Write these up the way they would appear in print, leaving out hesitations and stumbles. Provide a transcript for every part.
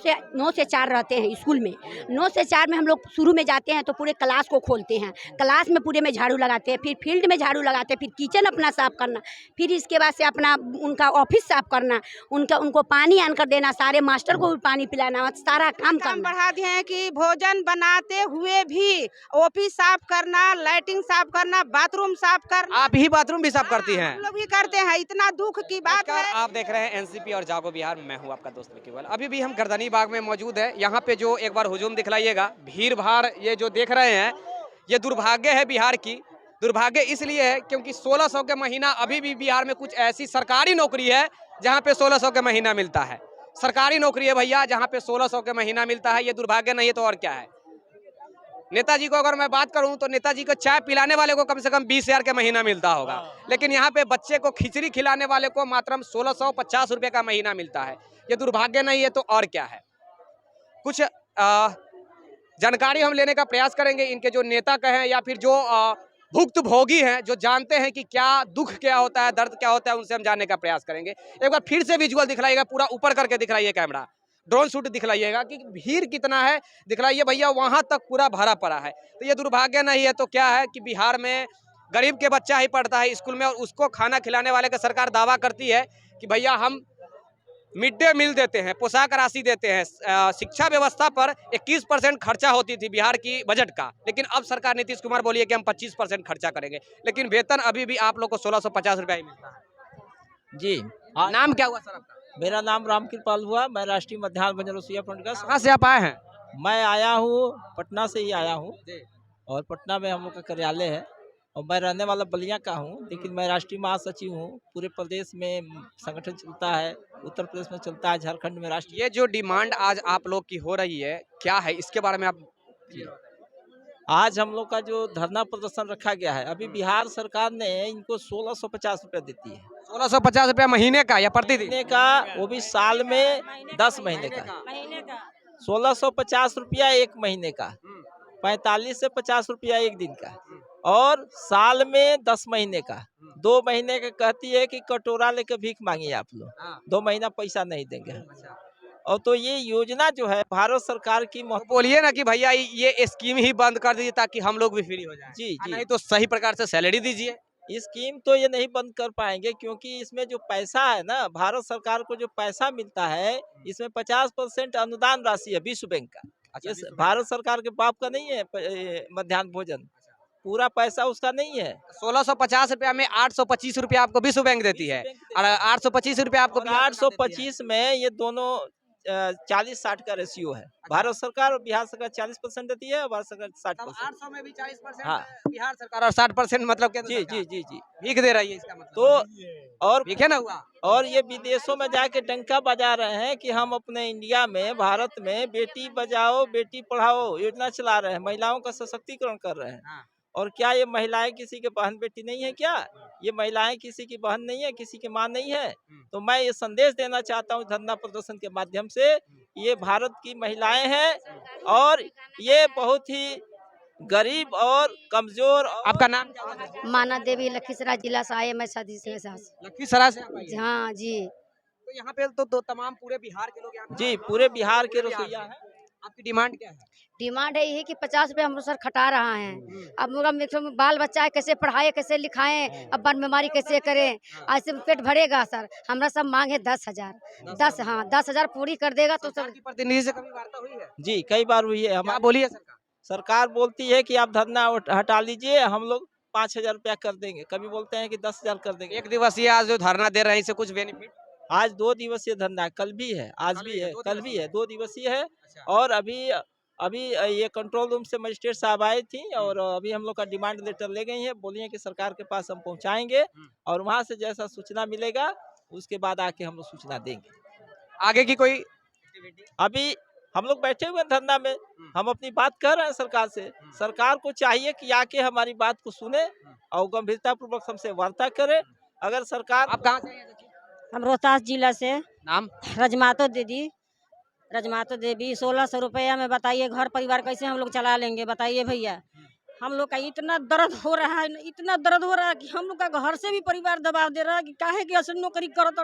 से 4 रहते हैं स्कूल में। 9 से 4 में हम लोग शुरू में जाते हैं तो पूरे क्लास को खोलते हैं, क्लास में पूरे में झाड़ू लगाते हैं, फिर फील्ड में झाड़ू लगाते हैं, फिर किचन अपना साफ करना, फिर इसके बाद से अपना उनका ऑफिस साफ करना, उनको पानी आनकर देना, सारे मास्टर को भी पानी पिलाना, सारा काम करना। बढ़ा दिए हैं कि भोजन बनाते हुए भी ऑफिस साफ करना, लाइटिंग साफ करना, बाथरूम साफ करना। आप ही बाथरूम भी साफ करती हैं? हम लोग भी करते हैं। इतना दुख की बात है। आप देख रहे हैं एनसीपी और जागो बिहार, मैं हूं आपका दोस्त विकी गोयल। अभी भी हम गर्दनी बाग में मौजूद है। यहाँ पे जो एक बार हुजूम दिखलाइएगा, भीड़ भाड़ ये जो देख रहे हैं, ये दुर्भाग्य है बिहार की। दुर्भाग्य इसलिए है क्योंकि 1600 के महीना अभी भी बिहार में कुछ ऐसी सरकारी नौकरी है जहाँ पे 1600 के महीना मिलता है। सरकारी नौकरी है भैया जहाँ पे 1600 के महीना मिलता है। ये दुर्भाग्य नहीं है तो और क्या है। नेताजी को अगर मैं बात करूं तो नेताजी को चाय पिलाने वाले को कम से कम 20,000 का महीना मिलता होगा, लेकिन यहाँ पे बच्चे को खिचड़ी खिलाने वाले को मात्र 1650 रुपए का महीना मिलता है। ये दुर्भाग्य नहीं है तो और क्या है। कुछ जानकारी हम लेने का प्रयास करेंगे इनके जो नेता कहें या फिर जो भुक्तभोगी हैं, जो जानते हैं कि क्या दुख क्या होता है, दर्द क्या होता है, उनसे हम जानने का प्रयास करेंगे। एक बार फिर से विजुअल दिखलाइएगा, पूरा ऊपर करके दिखलाइए कैमरा, ड्रोन शूट दिखलाइएगा कि भीड़ कितना है, दिखलाइए भैया, वहां तक पूरा भरा पड़ा है। तो ये दुर्भाग्य नहीं है तो क्या है कि बिहार में गरीब के बच्चा ही पढ़ता है स्कूल में और उसको खाना खिलाने वाले का सरकार दावा करती है कि भैया हम मिड डे मील देते हैं, पोशाक राशि देते हैं। शिक्षा व्यवस्था पर 21% खर्चा होती थी बिहार की बजट का, लेकिन अब सरकार नीतीश कुमार बोली है कि हम 25% खर्चा करेंगे, लेकिन वेतन अभी भी आप लोग को 1650 रुपया ही मिलता है। जी। नाम क्या हुआ सर आपका? मेरा नाम राम कृपाल हुआ। मैं राष्ट्रीय मध्याह्न भोजन रसोइया फ्रंट का। कहाँ से आप आए हैं? मैं आया हूँ पटना से ही आया हूँ और पटना में हम लोग का कार्यालय है और मैं रहने वाला बलिया का हूँ, लेकिन मैं राष्ट्रीय महासचिव हूँ। पूरे प्रदेश में संगठन चलता है, उत्तर प्रदेश में चलता है, झारखंड में राष्ट्रीय। ये जो डिमांड आज आप लोग की हो रही है क्या है, इसके बारे में आप? आज हम लोग का जो धरना प्रदर्शन रखा गया है, अभी बिहार सरकार ने इनको 1650 रुपया देती है। 1650 रुपया महीने का या प्रतिदिन? महीने का, वो भी साल में 10 महीने का। 1650 रुपया एक महीने का, 45 से 50 रुपया एक दिन का, और साल में 10 महीने का। 2 महीने का कहती है कि कटोरा लेकर भीख मांगिए आप लोग, 2 महीना पैसा नहीं देंगे। और तो ये योजना जो है भारत सरकार की। बोलिए ना कि भैया ये स्कीम ही बंद कर दीजिए ताकि हम लोग भी फ्री हो जाएं। जी जी। नहीं तो सही प्रकार से सैलरी दीजिए। स्कीम तो ये नहीं बंद कर पाएंगे क्योंकि इसमें जो पैसा है ना, भारत सरकार को जो पैसा मिलता है, इसमें 50% अनुदान राशि है विश्व बैंक का। ये भारत सरकार के बाप का नहीं है मध्याह्न भोजन, पूरा पैसा उसका नहीं है। 1650 रुपया में 825 रुपया आपको विश्व बैंक देती है और 825 रुपया आपको 825 में ये दोनों 40-60 का रेशियो है। भारत सरकार और बिहार सरकार 40% देती है और भारत सरकार 60%। 800 में भी 40% हाँ। बिहार सरकार और 60% मतलब क्या? जी जी जी जी। भीख दे रही है इसका मतलब। तो और भीख है ना हुआ। और ये विदेशों में जाके डंका बजा रहे हैं कि हम अपने इंडिया में, भारत में बेटी बचाओ बेटी पढ़ाओ योजना चला रहे हैं, महिलाओं का सशक्तिकरण कर रहे हैं। और क्या ये महिलाएं किसी के बहन बेटी नहीं है क्या? ये महिलाएं किसी की बहन नहीं है, किसी की मां नहीं है? तो मैं ये संदेश देना चाहता हूँ धरना प्रदर्शन के माध्यम से, ये भारत की महिलाएं हैं और ये बहुत ही गरीब और कमजोर। आपका नाम क्या है? माना देवी, लखीसराय जिला से आए, मैं शादी से। लखीसराय से आप आई हैं? हाँ जी। तो यहाँ पे तो तमाम पूरे बिहार के लोग यहाँ पे। जी, पूरे बिहार के रसोइया हैं। आपकी डिमांड क्या है? डिमांड है यही कि 50 रुपये हम लोग सर खटा रहा है। अब मेरा बाल बच्चा है, कैसे पढ़ाए, कैसे लिखाएं, अब बन बीमारी कैसे करें, ऐसे पेट भरेगा सर। हमारा सब मांग है 10,000। 10,000 पूरी कर देगा तो सर। प्रतिनिधि से कभी वार्ता हुई है? जी, कई बार हुई है। क्या बोली है सरकार? सरकार बोलती है कि आप धरना हटा लीजिए, हम लोग 5,000 रुपया कर देंगे। कभी बोलते हैं कि 10,000 कर देंगे। एक दिवसीय आज जो धरना दे रहे हैं इससे कुछ बेनिफिट? आज 2 दिवसीय धरना है, कल भी है, आज भी है, कल भी है, 2 दिवसीय है। और अभी ये कंट्रोल रूम से मजिस्ट्रेट साहब आए थी और अभी हम लोग का डिमांड लेटर ले गई है। बोली है कि सरकार के पास हम पहुंचाएंगे और वहां से जैसा सूचना मिलेगा उसके बाद आके हम लोग सूचना देंगे। आगे की कोई अभी हम लोग बैठे हुए धरना में, हम अपनी बात कह रहे हैं सरकार से। सरकार को चाहिए कि आके हमारी बात को सुने और गंभीरता पूर्वक हमसे वार्ता करे। अगर सरकार। आप कहाँ से हैं? हम रोहतास जिला से। नाम? रजमातो देवी। 1600 रुपया में बताइए घर परिवार कैसे हम लोग चला लेंगे, बताइए भैया। हम लोग का इतना दर्द हो रहा है, इतना दर्द हो रहा है कि हम लोग का घर से भी परिवार दबाव दे रहा है कि काहे कि असर नौकरी करत।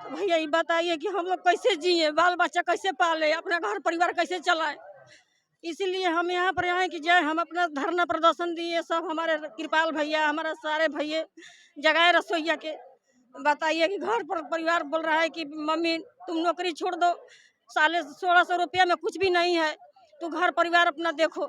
भैया ये बताइए कि हम लोग कैसे जिए, बाल बच्चा कैसे पाले, अपना घर परिवार कैसे चलाए। इसीलिए हम यहाँ पर आए कि जय हम अपना धरना प्रदर्शन दिए, सब हमारे कृपाल भैया, हमारा सारे भैया जगाए रसोईया के। बताइए कि घर पर परिवार बोल रहा है कि मम्मी तुम नौकरी छोड़ दो, साले 1600 रुपया में कुछ भी नहीं है, तो घर परिवार अपना देखो।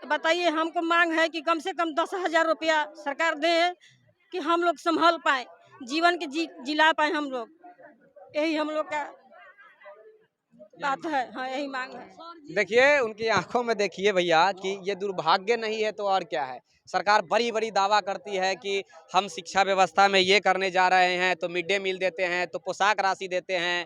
तो बताइए हमको मांग है कि कम से कम 10,000 रुपया सरकार दे कि हम लोग संभाल पाए, जीवन के जिला पाए हम लोग। यही हम लोग का बात है। हाँ, यही मांग है। देखिए उनकी आंखों में देखिए भैया कि ये दुर्भाग्य नहीं है तो और क्या है। सरकार बड़ी बड़ी दावा करती है कि हम शिक्षा व्यवस्था में ये करने जा रहे हैं, तो मिड डे मील देते हैं, तो पोशाक राशि देते हैं,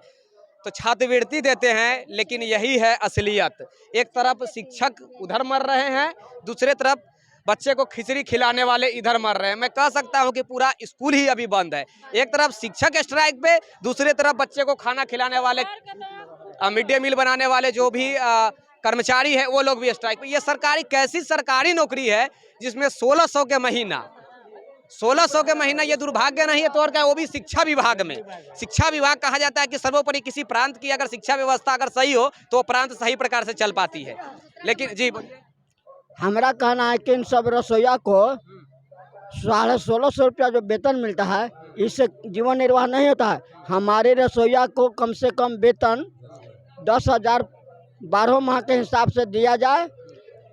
तो छात्रवृत्ति देते हैं, लेकिन यही है असलियत। एक तरफ शिक्षक उधर मर रहे हैं, दूसरे तरफ बच्चे को खिचड़ी खिलाने वाले इधर मर रहे हैं। मैं कह सकता हूं कि पूरा स्कूल ही अभी बंद है। एक तरफ शिक्षक स्ट्राइक पे, दूसरे तरफ बच्चे को खाना खिलाने वाले, मिड डे मील बनाने वाले जो भी कर्मचारी है वो लोग भी स्ट्राइक पे। ये सरकारी कैसी सरकारी नौकरी है जिसमें 1600 के महीना, 1600 के महीना, ये दुर्भाग्य नहीं है तो और क्या। वो भी शिक्षा विभाग में। शिक्षा विभाग कहा जाता है कि सर्वोपरि किसी प्रांत की अगर शिक्षा व्यवस्था अगर सही हो तो प्रांत सही प्रकार से चल पाती है। लेकिन जी हमारा कहना है कि इन सब रसोइया को 1650 रुपया जो वेतन मिलता है, इससे जीवन निर्वाह नहीं होता है। हमारे रसोइया को कम से कम वेतन 10,000 12 माह के हिसाब से दिया जाए,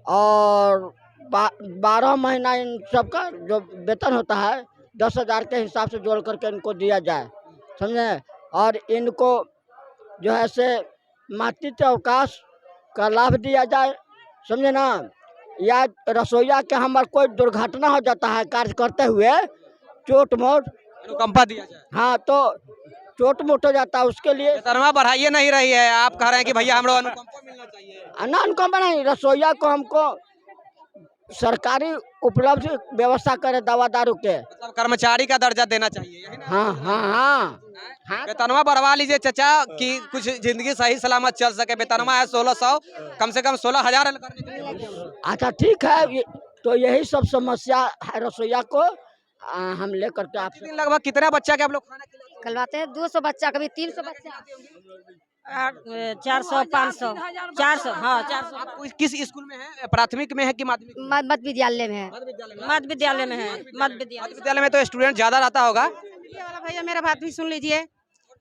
और 12 महीना इन सबका जो वेतन होता है 10,000 के हिसाब से जोड़ करके इनको दिया जाए, समझे। और इनको जो है से मातृत्व अवकाश का लाभ दिया जाए, समझे ना। या रसोईया के हमारे कोई दुर्घटना हो जाता है कार्य करते हुए, चोट मोट, अनुकंपा दिया जाए। हाँ, तो चोट मोट हो जाता है, उसके लिए वेतनवा बढ़ाइए नहीं रही है। आप कह रहे हैं कि भैया हम लोग अनुकंपा मिलना चाहिए। ना अनुकंपा नहीं, रसोईया को हमको सरकारी उपलब्ध व्यवस्था करे दवा दारू के, मतलब कर्मचारी का दर्जा देना चाहिए, यही ना? हाँ हाँ हाँ हाँ। वेतनवा बढ़वा लीजिए चाचा कि कुछ जिंदगी सही सलामत चल सके। वेतनवा है 1600, कम से कम 16,000 करने के लिए। अच्छा ठीक है, तो यही सब समस्या है रसोईया को। हम लेकर के आपसे दिन लगभग कितना बच्चा के आप लोग खाना खिलवाते हैं? 200 बच्चा, कभी 300 बच्चा, 400 500 400, हाँ 400। आप किस स्कूल में है? प्राथमिक में है कि माध्यमिक में? मध्य विद्यालय में है। मध्य विद्यालय में है। मध्य विद्यालय में तो स्टूडेंट ज्यादा रहता होगा। ये वाला भैया मेरा बात भी सुन लीजिए।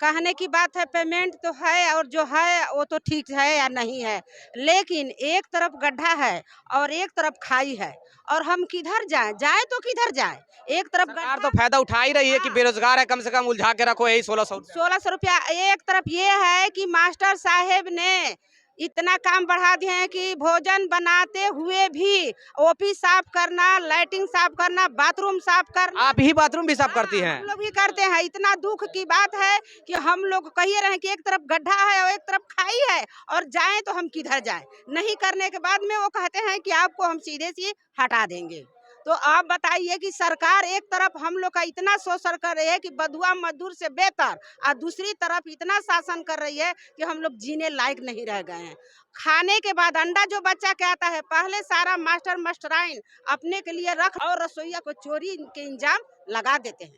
कहने की बात है, पेमेंट तो है और जो है वो तो ठीक है या नहीं है, लेकिन एक तरफ गड्ढा है और एक तरफ खाई है, और हम किधर जाएं? जाए तो किधर जाएं? एक तरफ सरकार तो फायदा उठा ही रही है कि बेरोजगार है, कम से कम उलझा के रखो, यही 1600 रुपया। एक तरफ ये है कि मास्टर साहेब ने इतना काम बढ़ा दिए हैं कि भोजन बनाते हुए भी ओपी साफ करना, लाइटिंग साफ करना, बाथरूम साफ करना। आप ही बाथरूम भी साफ करती हैं? हम लोग भी करते हैं। इतना दुख की बात है कि हम लोग कहिए रहे कि एक तरफ गड्ढा है और एक तरफ खाई है, और जाएं तो हम किधर जाएं? नहीं करने के बाद में वो कहते हैं कि आपको हम सीधे से हटा देंगे। तो आप बताइए कि सरकार एक तरफ हम लोग का इतना शोषण कर रही है कि बधुआ मजदूर से बेहतर, और दूसरी तरफ इतना शासन कर रही है कि हम लोग जीने लायक नहीं रह गए हैं। खाने के बाद अंडा जो बच्चा के आता है, पहले सारा मास्टर मास्टराइन अपने के लिए रख और रसोईया को चोरी के इंजाम लगा देते हैं।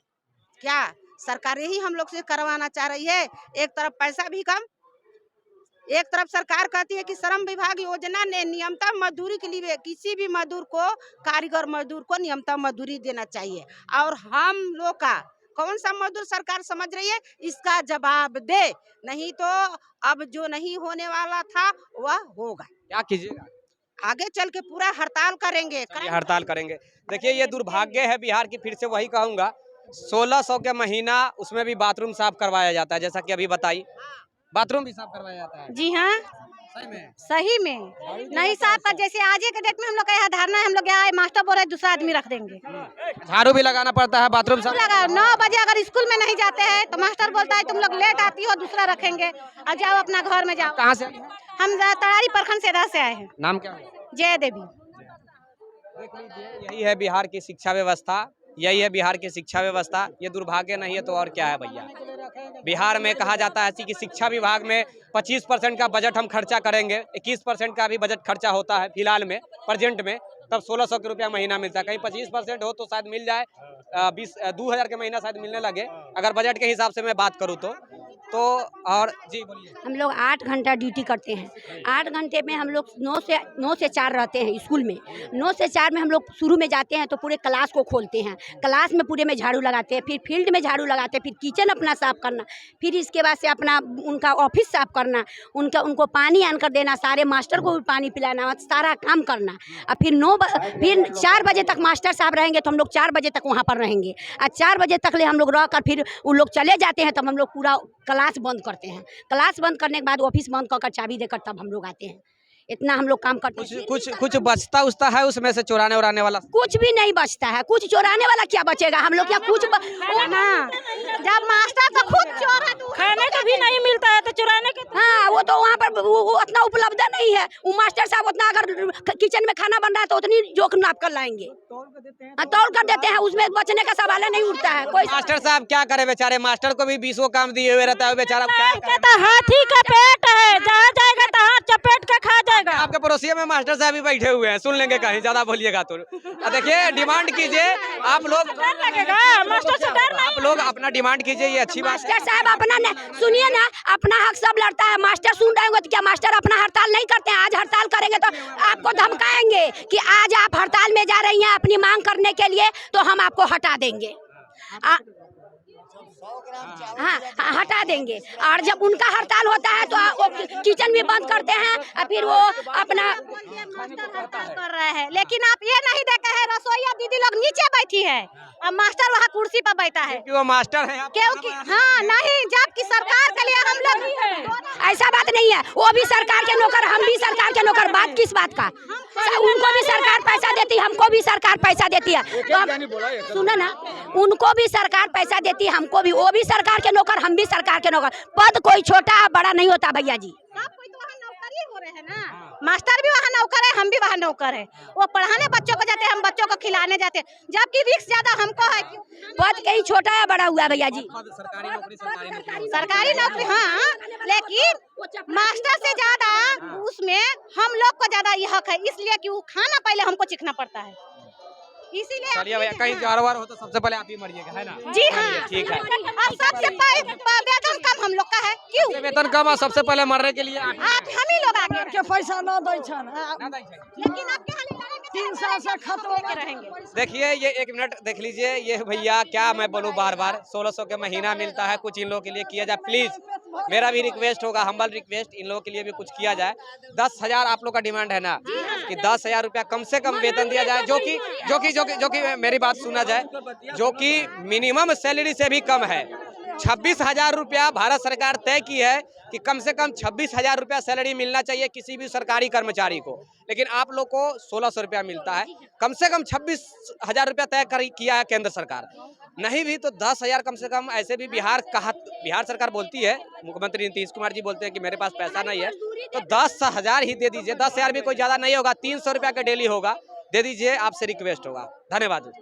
क्या सरकार यही हम लोग से करवाना चाह रही है? एक तरफ पैसा भी कम, एक तरफ सरकार कहती है कि श्रम विभाग योजना ने नियमता मजदूरी के लिए किसी भी मजदूर को, कारीगर मजदूर को नियमता मजदूरी देना चाहिए, और हम लोग का कौन सा मजदूर सरकार समझ रही है? इसका जवाब दे, नहीं तो अब जो नहीं होने वाला था वह होगा। क्या कीजिएगा? आगे चल के पूरा हड़ताल करेंगे। हड़ताल करेंगे। देखिए ये दुर्भाग्य है बिहार की, फिर से वही कहूँगा, 1600 के महीना, उसमें भी बाथरूम साफ करवाया जाता है, जैसा कि अभी बताई, बाथरूम भी साफ करवाया जाता है। जी हाँ, सही में नहीं साफ कर। जैसे आज के डेट में हम लोग का यहाँ धरना है, हम लोग यहाँ मास्टर बोल रहे दूसरा आदमी रख देंगे, झाड़ू भी लगाना पड़ता है, बाथरूम साफ लगा। 9 बजे अगर स्कूल में नहीं जाते हैं तो मास्टर बोलता है तुम लोग लेट आती हो, दूसरा रखेंगे, और जाओ अपना घर में जाओ। कहाँ से? हम तरारी प्रखंड से इधर से आए हैं। नाम क्या है? जय देवी। देख लीजिए, यही है बिहार की शिक्षा व्यवस्था, यही है बिहार की शिक्षा व्यवस्था। ये दुर्भाग्य नहीं है तो और क्या है भैया। बिहार में कहा जाता है कि शिक्षा विभाग में 25% का बजट हम खर्चा करेंगे, 21% का भी बजट खर्चा होता है फिलहाल में, प्रेजेंट में, तब 1600 के रुपया महीना मिलता है। कहीं 25% हो तो शायद मिल जाए 2000 के महीना शायद मिलने लगे, अगर बजट के हिसाब से मैं बात करूँ तो तो और जी बोलिए। हम लोग 8 घंटा ड्यूटी करते हैं। 8 घंटे में हम लोग 9 से 4 रहते हैं स्कूल में। 9 से 4 में हम लोग शुरू में जाते हैं तो पूरे क्लास को खोलते हैं। क्लास में पूरे में झाड़ू लगाते हैं, फिर फील्ड में झाड़ू लगाते हैं, फिर किचन अपना साफ़ करना, फिर इसके बाद से अपना उनका ऑफिस साफ़ करना, उनको पानी आन कर देना, सारे मास्टर को भी पानी पिलाना, सारा काम करना। और फिर 4 बजे तक मास्टर साहब रहेंगे तो हम लोग 4 बजे तक वहाँ पर रहेंगे। और 4 बजे तक ले हम लोग रह कर फिर उन लोग चले जाते हैं, तब हम लोग पूरा क्लास बंद करते हैं। क्लास बंद करने के बाद ऑफिस बंद कर चाबी देकर तब हम लोग आते हैं। इतना हम लोग काम करते हैं। कुछ बचता उचता है उसमें से चुराने उराने वाला? कुछ भी नहीं बचता है। कुछ चुराने वाला क्या बचेगा? हम लोग क्या कुछ जब मास्टर तो खुद चोर है, खाने का भी नहीं मिलता है तो चुराने के। हाँ, वो तो वहाँ पर वो उतना उपलब्ध नहीं है। वो मास्टर साहब उतना अगर किचन में खाना बन रहा है तो उतनी जोख नाप कर लाएंगे, तौल कर देते हैं। उसमें बचने का सवाल नहीं उठता है। कोई मास्टर साहब क्या करे बेचारे, मास्टर को भी 20 काम दिए हुए रहता है बेचारा। क्या कहता हाथी का पेट है, जहाँ जाएगा तो हाथ चपेट के खा जाएगा। आपके पड़ोसियों में मास्टर साहब भी बैठे हुए हैं, सुन लेंगे कहीं ज्यादा बोलिएगा तो। देखिए डिमांड कीजिए आप लोग, मास्टर से डर आप लोग अपना डिमांड कीजिए, ये अच्छी बात है। मास्टर साहब अपना सुनिए ना, अपना हक सब लड़ता है। मास्टर सुन रहे होंगे तो क्या मास्टर अपना हड़ताल नहीं करते हैं? आज हड़ताल करेंगे तो आपको धमकाएंगे कि आज आप हड़ताल में जा रही हैं अपनी मांग करने के लिए तो हम आपको हटा देंगे। हाँ, हटा देंगे। और जब उनका हड़ताल होता है तो वो किचन भी बंद करते हैं और फिर वो अपना कर रहे हैं। लेकिन आप ये नहीं देखे हैं रसोईया दीदी लोग नीचे बैठी है और मास्टर वहाँ कुर्सी पर बैठा है। क्योंकि वो मास्टर है। क्योंकि हाँ नहीं, जबकि सरकार के लिए हम लोग ऐसा बात नहीं है। वो भी सरकार के नौकर, हम भी सरकार के नौकर। बात किस बात का? उनको भी सरकार पैसा देती है, हमको भी सरकार पैसा देती है। तो सुनो ना, उनको भी सरकार पैसा देती है, हमको भी। वो भी सरकार के नौकर, हम भी सरकार के नौकर। पद कोई छोटा बड़ा नहीं होता भैया जी। सब कोई तो वहाँ नौकरी हो रहे हैं ना। मास्टर भी वहाँ नौकर है, हम भी वहाँ नौकर है। वो पढ़ाने बच्चों को जाते हैं, हम बच्चों को खिलाने जाते हैं, जबकि रिस्क ज्यादा हमको है। पद कहीं छोटा है बड़ा हुआ भैया जी। सरकारी नौकरी हाँ, लेकिन मास्टर से ज्यादा उसमें हम लोग को ज्यादा ये हक है, इसलिए कि वो खाना पहले हमको चिखना पड़ता है। इसीलिए चलिए भैया, कहीं कारोबार हो तो सबसे पहले आप ही मरिएगा, है ना? जी हाँ, ठीक है। अब सबसे वेतन कम हम लोग का है। क्यों वेतन कम और सबसे पहले मरने के लिए आप हम ही लोग आगे के पैसा न दै छन, लेकिन आपके हाल लड़ेंगे 3 साल से खत्म के रहेंगे। देखिए ये 1 मिनट देख लीजिए, ये भैया क्या मैं बोलूँ, बार बार 1600 के महीना मिलता है, कुछ इन लोगों के लिए किया जाए प्लीज। मेरा भी रिक्वेस्ट होगा, हम्बल रिक्वेस्ट, इन लोगों के लिए भी कुछ किया जाए। 10,000 आप लोग का डिमांड है ना, कि 10,000 रुपया कम से कम वेतन दिया जाए, जो कि मेरी बात सुना जाए, जो कि मिनिमम सैलरी से भी कम है। 26,000 रुपया भारत सरकार तय की है कि कम से कम 26,000 रुपया सैलरी मिलना चाहिए किसी भी सरकारी कर्मचारी को, लेकिन आप लोग को 1600 रुपया मिलता है। कम से कम 26,000 रुपया तय किया है केंद्र सरकार, नहीं भी तो 10,000 कम से कम। ऐसे भी बिहार सरकार बोलती है, मुख्यमंत्री नीतीश कुमार जी बोलते हैं कि मेरे पास पैसा नहीं है, तो 10,000 ही दे दीजिए। 10,000 भी कोई ज़्यादा नहीं होगा, 300 रुपया का डेली होगा, दे दीजिए, आपसे रिक्वेस्ट होगा। धन्यवाद।